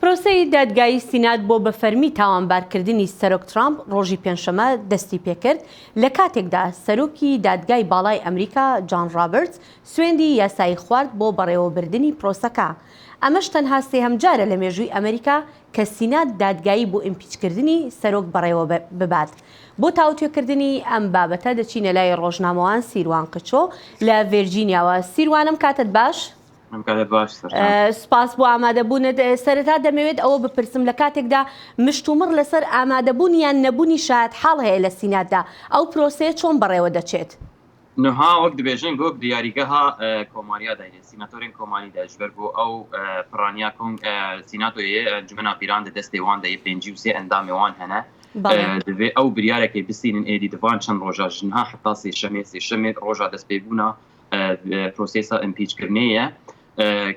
پرۆسەی دادگایی سینات بۆ بەفەرمی تاوانبارکردنی سەرۆک ترامپ ڕۆژی پێنجشەمە دەستی پێکرد لە کاتێکدا سەرۆکی دادگای باڵای ئەمریکا جان ڕابرتس سوێندی یاسایی خوارد بۆ بەڕێوەبردننی پرۆسەکە. ئەمەش تەنها سێهەم جارە لە مێژووی ئەمریکا کە سینات دادگایی بۆ ئیمپیچکردنی سەرۆک بەڕێوە ببات. بۆ تاوتوێکردنی ئەم بابەتە دەچینە لای ڕۆژنامەوان سیروان قەچۆ لە ڤێرجینیاوە. سیروانم کاتت باش؟ سپاس بۆ ئامادەبوونت. سەرەتا دەمەوێت ئەوە بپرسم لە کاتێکدا مشتومڕ لەسەر ئامادەبوون یان نەبوونی شایەت حاڵ هەیە لە سیناتدا، ئەو پرۆسەیە چۆن بەڕێوە دەچێت؟ نها وەک دەبێژن گۆ دیاریگەها کۆماریا دایێ سیناتۆرین کۆماری دەژبەر بۆ ئەو پڕانیا کۆن سیناتۆیە ئەنجومەنا پیران دەستێ وان دەیە 53 ئەندامی وان هەنە دەبێ ئەو بریارێکی بسینن ئێدی دەوان چەند ڕۆژە ژنها حتا سێشەمێ ڕۆژە دەست پێ بوونا پرۆسێسا ئیمپیچکردنەیە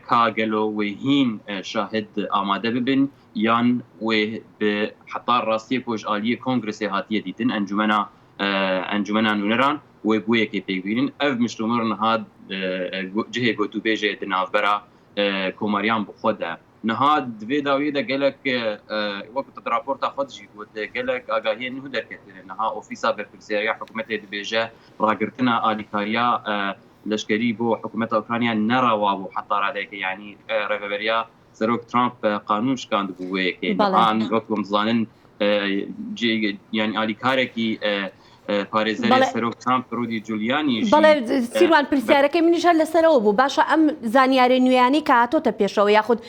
کاگەلۆ وێ هین شاهد ئامادە ببن یان وێ حتا ڕاستی پۆژئالیە کۆنگرسی هاتیە دیتن ئەنجومەنا نونەران وێ بوویەکی پێبینن ئەف مشتومڕ نەهاد جهێ گۆتوبێژێ دناوبەرە کۆماریان بخۆدا نەها دوێ داویێدە گەلک وەکو راپۆرتا خۆدژی گوت گەلک ئاگاهیە نو دەرکەتێنێ نەها ئۆفیسا بەرپرسیاریا حکوومەتێ دەبێژە ڕاگرتنە ئالیکاریا لەشکری بۆ حکوومەتە ئوکرانیا نەڕاوا بوو حتا ڕادەیەکە یعنی ڕێبەبەریا سەرۆک ترامپ قانون شکاند بووەیەکێ وەکم زانن یعنی ئالیکارێکی پارێزەری سەرۆک ترامپ ڕودی جولیانی بەڵێ سیروان پرسیارەکەی منیش لەسەرەوە بوو باشە ئەم زانیاری نوێیانی کە هاتۆتە پێشەوە یاخود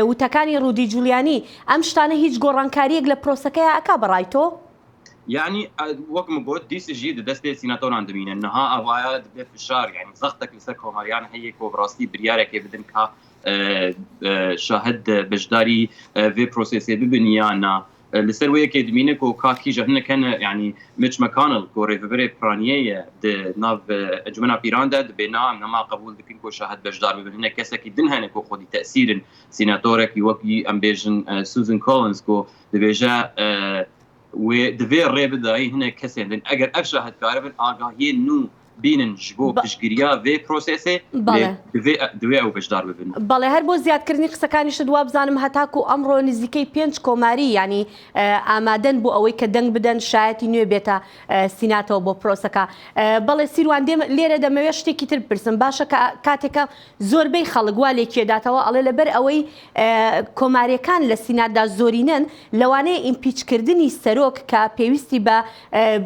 وتەکانی ڕودی جولیانی ئەم شتانە هیچ گۆڕانکاریەک لە پرۆسەکەی ئەکا بەڕای تۆ؟ يعني وەکم گوت دیسژی دەستێ سیناتۆران دەبینن نەها ئەوایە دەبێت فشار یعنی زەختێک لەسەر کۆماریان هەیە کۆ بڕاستی بریارێکی بدن کە شاهد بەشداری vê پرۆسێسێ ببن یانە لەسەر وەیەکێ دمینە کۆ کاکیژە هەنەکەن ینی مچ مەکانڵ کۆ ڕێڤبەرێ پرانیەیە ناو ئەنجومەنا پیراندا دەبێ نام نەما قبول دکن کۆ شاهد بەشدار ببن هەنە کەسێکی دن هەنە کۆ خۆدی تەسیرن سیناتۆرێکی وەکی ئەمبێژن سوزن کۆلنز کۆ دەبێژە دەبێ ڕێ بدایی هەنە کەسێندن ئەگەر ئەف شاهدکارە بن ئاگاهیە نو بینن بۆ پشگیریا vê پرۆسێسێ دوێ ئەو بەشدار ببن. بەڵێ هەر بۆ زیادکردنی قسەکانیشت وا بزانم هەتاکو ئەمڕۆ نزیکەی 5 کۆماری ینی ئامادەن بۆ ئەوەی کە دەنگ بدەن شایەتی نوێ بێتە سیناتەوە بۆ پرۆسەکە. بەڵێ سیروان دێم لێرە دەمەوێت شتێکی تر بپرسم باشە کاتێکە زۆربەی خەڵک وا لێکێداتەوە ئەڵێ لەبەر ئەوەی کۆماریەکان لە سیناتدا زۆرینەن لەوانەیە ئیمپیچکردنی سەرۆک کە پێویستی بە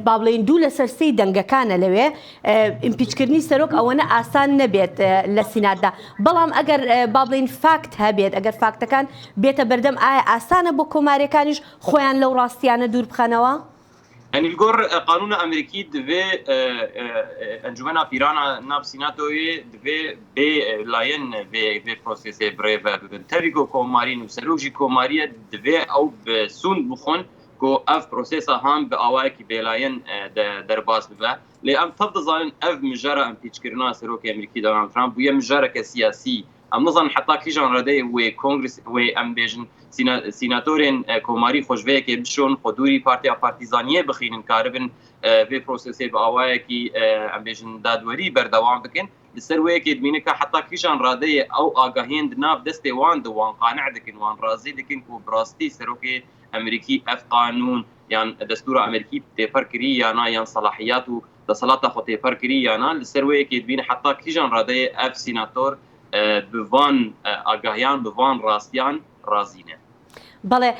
با بڵێن دوو لەسەر سێی دەنگەکانە لەوێ ئیمپیچکردنی سەرۆک ئەوەنە ئاسان نەبێت لە سیناتدا بەڵام ئەگەر با بڵێن فاکت هەبێت ئەگەر فاکتەکان بێتە بەردەم ئایا ئاسانە بۆ کۆماریەکانیش خۆیان لەو ڕاستیانە دوور بخەنەوە؟ يعني الجور قانون أمريكي دفي أنجمنا فيرانا ناب سيناتوي دفي بلاين في بروسيس بريفا تريكو كومارين وسلوجي كومارية دفي أو بسون بخون كو اف بروسيسا هم بأواكي بلاين درباس ببا لأن تفضل ظن اف مجرى امبيچكرنا سەرۆک أمريكي دونالد ترامپ ويا مجرى كسياسي ام نظن حتى كيجان ردي و كونغرس و امبيجن سيناتورين كوماري خوشويكي بشون خدوري بارتيزانيه بخينن كاربن في بروسيسي بأواكي امبيجن دادوێری بردوام بكن لسرويكي دمينك حتى كيجان ردي او آگاهين دناف دستي وان دوان قانع دكن وان راضي دكن كو براستي سەرۆکی أمريكي اف قانون يعني دستور أمريكي تفر كري يانا يعني صلاحيات وصلاة خطي فر كري يانا لسروي كيدبين حتى كيجان رادي اف سيناتور بوان آگاهيان بوان راستيان رازينه. بەڵێ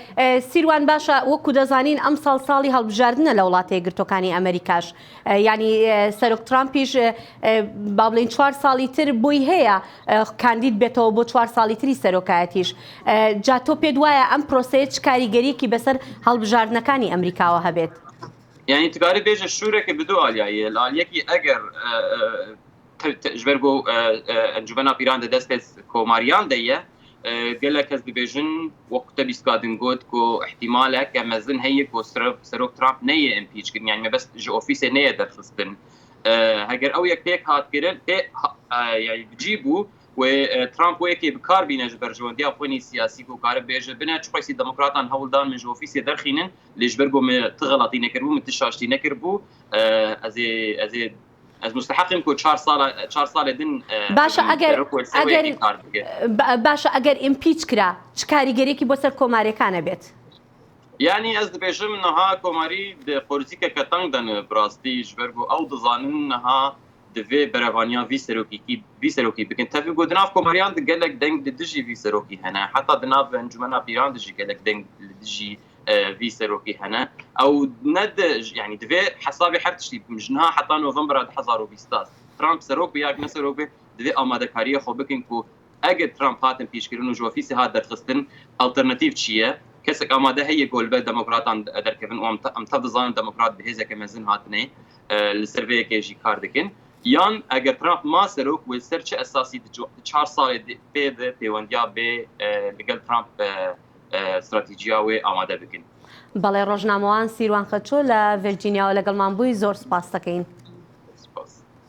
سیروان باشە وەکو دەزانین ئەم ساڵی هەڵبژاردنە لە وڵاتە یەکگرتوەکانی ئەمریکاش ینی سەرۆک ترامپیش با بڵێن 4 ساڵی تر بۆی هەیە کاندید بێتەوە بۆ 4 ساڵی تری سەرۆکایەتیش جا تۆ پێت وایە ئەم پرۆسەیە چ کاریگەریەکی بەسەر هەڵبژاردنەکانی ئەمریکاوە هەبێت؟ یعنی تکاری بێژە شوورێکی بدو ئالیایە لالیەکی ئەگەر ژبەر بۆ ئەنجومەنا پیران دەدەستێت کۆماریان دەیە قال كاس دبيجن وقت بيسكادن جود كو احتماله كمزن هي كو سەرۆک ترامپ نيه امبيچ كن يعني ما بس جو اوفيس نيه درخستن هاجر او يك هات كيرل يعني بجيبو و ترامپ ويكي بكار بينه برجوندي افوني سياسي كو كار بيج بنا تشويسي ديمقراطان هولدان من جو اوفيس درخينن ليش برغو تغلطي نكربو متشاشتي نكربو ازي از مستحقم کو 4 سال دن باشە ئەگەر ئیمپیچ کرا چ کاریگەریەکی بۆ سەر کۆماریەکانە بێت يعني از دبیجم نها کۆماری قۆرزیکە کە تەنگ دەن بڕاستی ژبەر بۆ ئەو دەزانن نها دەوێ بەرەوانیا وی سەرۆکی بکەن تەوی بۆ دناو کۆماریان گەلێک دەنگ دژی وی سەرۆکی هەنە حتا دناو ئەنجومەنا پیران دژی گەلێک دەنگ دژی وی سەرۆکی هەنە ئەو نەد يعني دەوێ حسابی هەر تشتی مژنها حتا نۆڤەمبر 2020 ترامپ سەرۆک بە یاک نەسەرۆک بێ دەوێ ئامادەکاریە خۆ بکەین کو ئەگەر ترامپ هاتن پیشکردن و ژۆفیسی هات دەرخستن ئەڵتەرنەتیڤ چییە کەسێک ئامادە هەیە گۆلبە دەموکراتان دەرکەون و ئەم تا بزانن دەموکرات بەهێزێکە مەزن هاتنێ لەسەر vەیەکێژی کار دەکەن یان ئەگەر ترامپ ما سەرۆک وێ سەر چه ئەساسی 4 ساڵێ پێدە پەیوەندیا بێ لەگەڵ ترامپ استراتیجیا وێ ئامادە بکەن بەڵێ ڕۆژنامەوان سیروان قەچۆ لە ڤیرجینیاوە لەگەڵمان بووی زۆر سپاس دەکەین